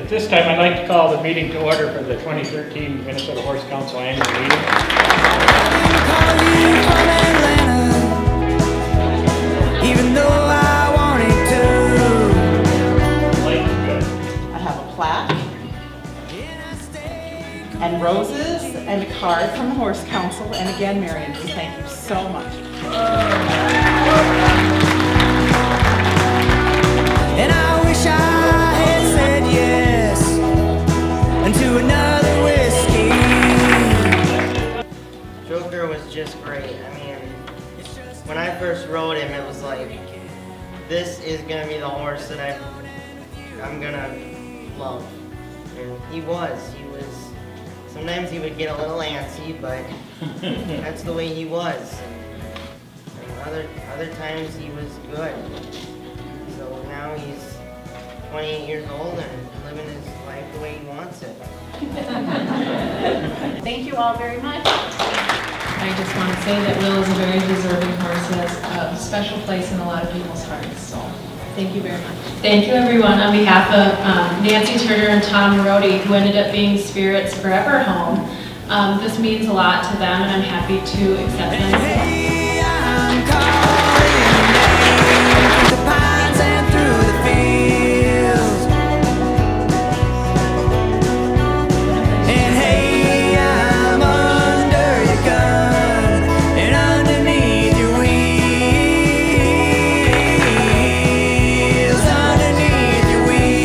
At this time, I'd like to call the meeting to order for the 2013 Minnesota Horse Council Annual Meeting. Even though I wanted to. I have a plaque and roses and a card from the Horse Council. And again, Marion, we thank you so much. And I wish I had said yes to another whiskey. Joker was just great. I mean, when I first rode him, it was like, this is gonna be the horse that I'm gonna love. And he was. Sometimes he would get a little antsy, but that's the way he was. And other times he was good. So now he's 28 years old and living his life the way he wants it. Thank you all very much. I just want to say that Will is a very deserving horse. He has a special place in a lot of people's hearts, so thank you very much. Thank you, everyone. On behalf of Nancy Turner and Tom Marody, who ended up being Spirit's Forever home, this means a lot to them, and I'm happy to accept them. Hey, I'm calling through the pines and through the fields. And hey, I'm under your gun and underneath your wheels, underneath your wheels.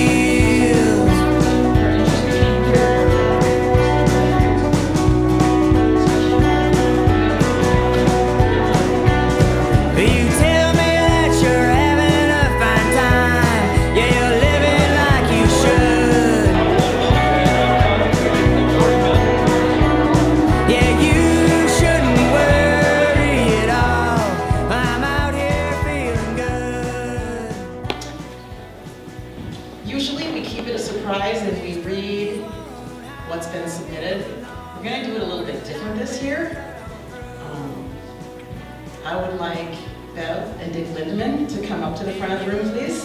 You tell me that you're having a fine time. Yeah, you're living like you should. Yeah, you shouldn't worry at all. I'm out here feeling good. Usually we keep it a surprise and we read what's been submitted. We're going to do it a little bit different this year. I would like Bev and Dick Lindeman to come up to the front of the room, please.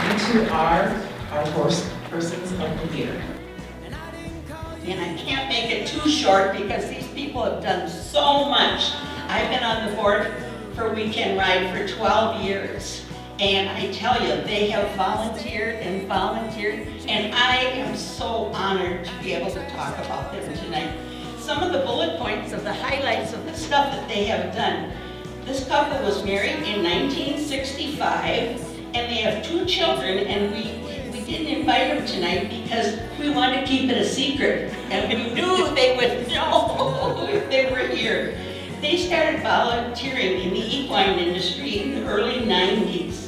You two are our horse persons of the year. And I can't make it too short because these people have done so much. I've been on the board for Weekend Ride for 12 years. And I tell you, they have volunteered, and I am so honored to be able to talk about them tonight. Some of the bullet points of the highlights of the stuff that they have done. This couple was married in 1965, and they have 2 children, and we didn't invite them tonight because we wanted to keep it a secret, and we knew they would know if they were here. They started volunteering in the equine industry in the early 90s.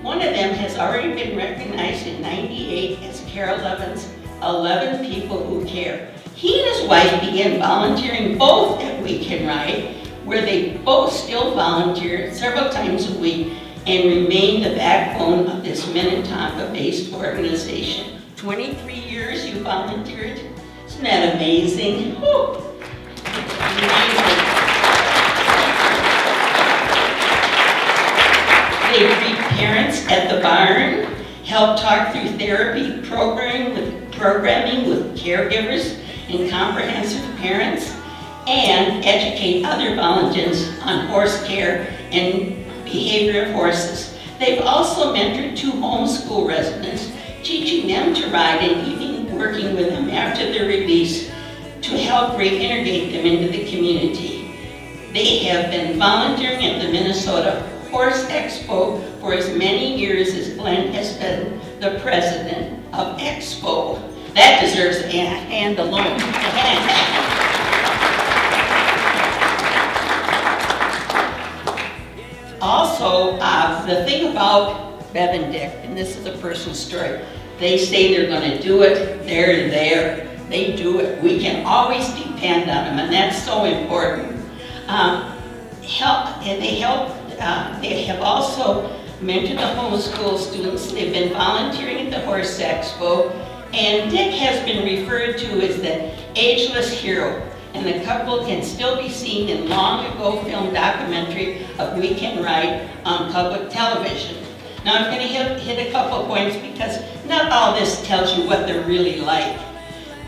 One of them has already been recognized in '98 as Carol Levin's 11 People Who Care. He and his wife began volunteering both at Weekend Ride, where they both still volunteer several times a week and remain the backbone of this Minnetonka-based organization. 23 years you volunteered? Isn't that amazing? Woo. They greet parents at the barn, help talk through therapy programming with caregivers and comprehensive parents, and educate other volunteers on horse care and behavior of horses. They've also mentored 2 homeschool residents, teaching them to ride and even working with them after their release to help reintegrate them into the community. They have been volunteering at the Minnesota Horse Expo for as many years as Glenn has been the president of Expo. That deserves a hand alone. Also, the thing about Bev and Dick, and this is a personal story, they say they're going to do it, they're there, they do it. We can always depend on them, and that's so important. They have also mentored the homeschool students. They've been volunteering at the Horse Expo, and Dick has been referred to as the ageless hero. and the couple can still be seen in long-ago film documentary of Weekend Ride on public television. Now I'm going to hit a couple points because not all this tells you what they're really like.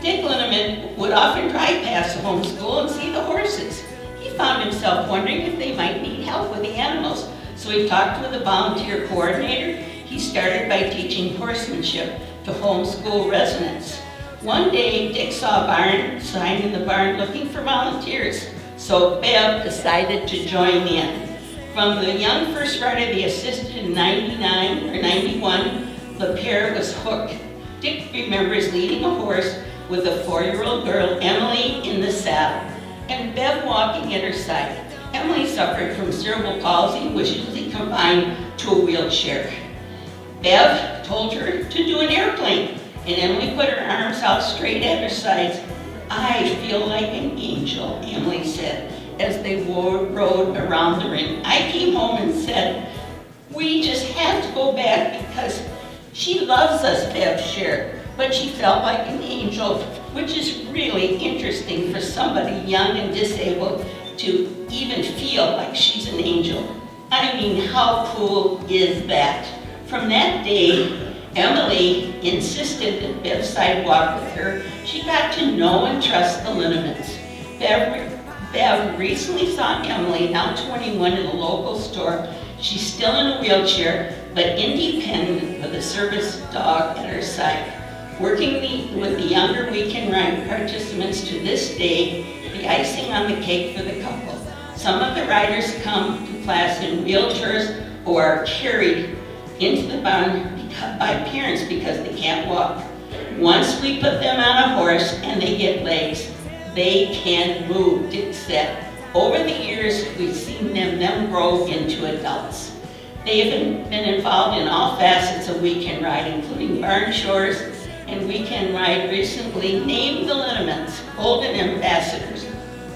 Dick Lindeman would often drive past the home school and see the horses. He found himself wondering if they might need help with the animals, so he talked with a volunteer coordinator. He started by teaching horsemanship to homeschool residents. One day, Dick saw a barn sign in the barn looking for volunteers, so Bev decided to join in. From the young first rider they assisted in 99 or 91, the pair was hooked. Dick remembers leading a horse with a 4-year-old girl, Emily, in the saddle, and Bev walking at her side. Emily suffered from cerebral palsy, which usually confined to a wheelchair. Bev told her to do an airplane, and Emily put her arms out straight at her sides. "I feel like an angel," Emily said, as they rode around the ring. I came home and said, "We just have to go back because she loves us," Bev shared, but she felt like an angel, which is really interesting for somebody young and disabled to even feel like she's an angel. I mean, how cool is that? From that day, Emily insisted that Bev sidewalk with her. She got to know and trust the Lindemans. Bev recently saw Emily, now 21, in a local store. She's still in a wheelchair, but independent with a service dog at her side. Working with the younger Weekend Ride participants to this day, the icing on the cake for the couple. Some of the riders come to class in wheelchairs or are carried into the barn by parents because they can't walk. Once we put them on a horse and they get legs, they can move, Dick said. Over the years, we've seen them grow into adults. They have been involved in all facets of Weekend Ride, including barn chores, and Weekend Ride recently named the Lindemans Golden Ambassadors,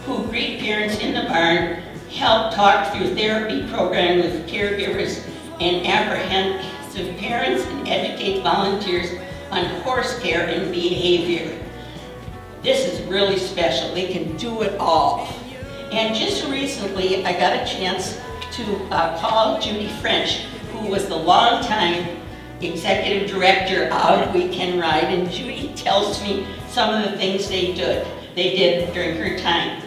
who greet parents in the barn, help talk through therapy program with caregivers and apprehensive parents, and educate volunteers on horse care and behavior. This is really special. They can do it all. And just recently, I got a chance to call Judy French, who was the longtime executive director of Weekend Ride, and Judy tells me some of the things they did during her time.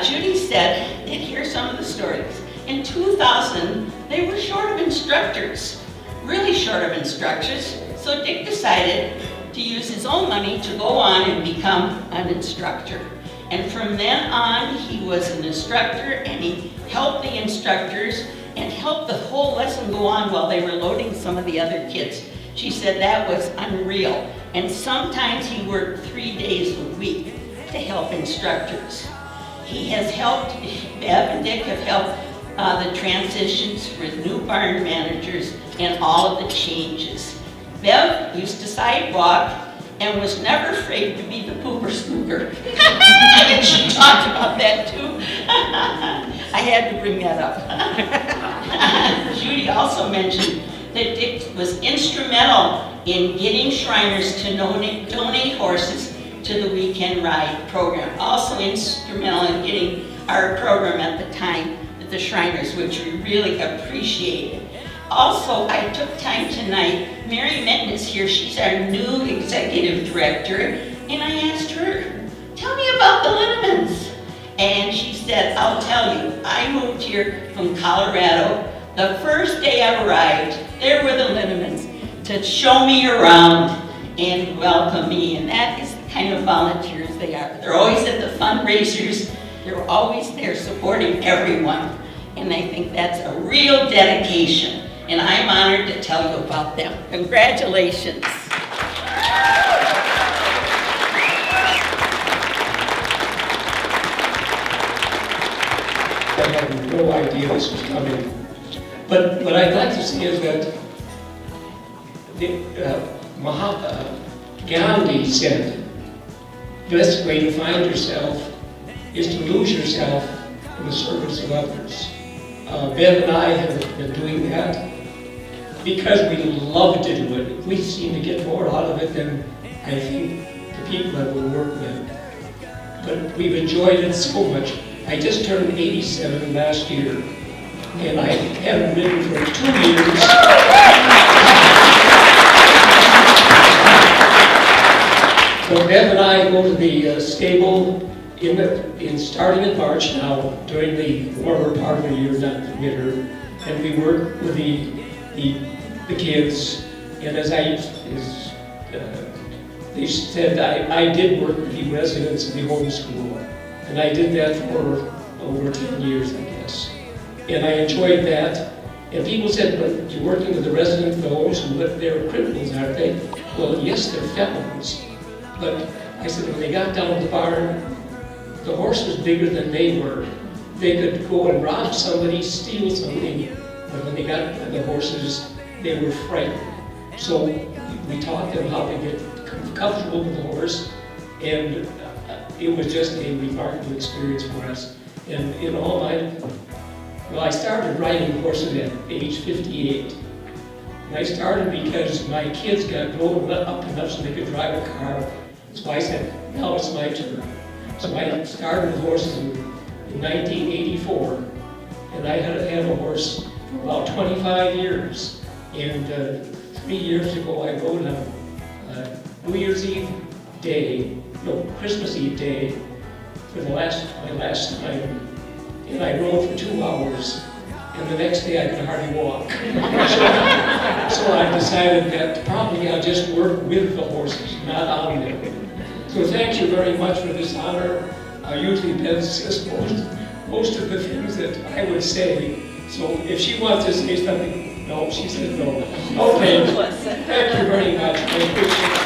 Judy said, and here's some of the stories. In 2000, they were short of instructors, really short of instructors, so Dick decided to use his own money to go on and become an instructor. And from then on, he was an instructor, and he helped the instructors and helped the whole lesson go on while they were loading some of the other kids. She said that was unreal. And sometimes he worked 3 days a week to help instructors. He has helped, Bev and Dick have helped the transitions for new barn managers and all of the changes. Bev used to sidewalk and was never afraid to be the pooper scooper. She talked about that too. I had to bring that up. Judy also mentioned that Dick was instrumental in getting Shriners to donate horses to the Weekend Ride program. Also instrumental in getting our program at the time at the Shriners, which we really appreciated. Also, I took time tonight, Mary Minton is here, she's our new executive director, and I asked her, tell me about the Lindemans. And she said, I'll tell you, I moved here from Colorado. The first day I arrived, there were the Lindemans to show me around and welcome me, and that is the kind of volunteers they are. They're always at the fundraisers, they're always there supporting everyone, and I think that's a real dedication. And I'm honored to tell you about them. Congratulations. I had no idea this was coming. But what I'd like to see is that Gandhi said, the best way to find yourself is to lose yourself in the service of others. Bev and I have been doing that because we love to do it. We seem to get more out of it than I think the people that we work with. but we've enjoyed it so much. I just turned 87 last year, and I haven't ridden for 2 years. So Bev and I go to the stable starting in March now, during the warmer part of the year, not the winter, and we work with the kids. And as they said, I did work with the residents in the homeschool, and I did that for over 10 years, I guess. And I enjoyed that. And people said, but you're working with the resident fellows, and they're criminals, aren't they? Well, yes, they're felons. But I said, when they got down to the barn, the horse was bigger than they were. They could go and rob somebody, steal something, but when they got the horses, they were frightened. So we taught them how to get comfortable with the horse, and it was just a remarkable experience for us. And in all I started riding horses at age 58. And I started because my kids got grown up enough so they could drive a car. So I said, now it's my turn. So I started with horses in 1984, and I had a horse for about 25 years. And 3 years ago, I rode on Christmas Eve day for my last time. And I rode for 2 hours, and the next day I could hardly walk. So I decided that probably I'll just work with the horses, not on them. So thank you very much for this honor. Usually Bev says most of the things that I would say. So if she wants to say something, no, she said no. Okay, thank you very much. I appreciate it.